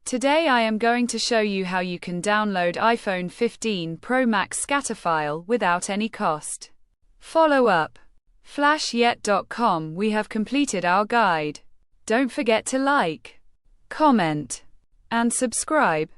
Today I am going to show you how you can download iPhone 15 Pro Max scatter file without any cost. Follow up. FlashYet.com. We have completed our guide. Don't forget to like, comment, and subscribe.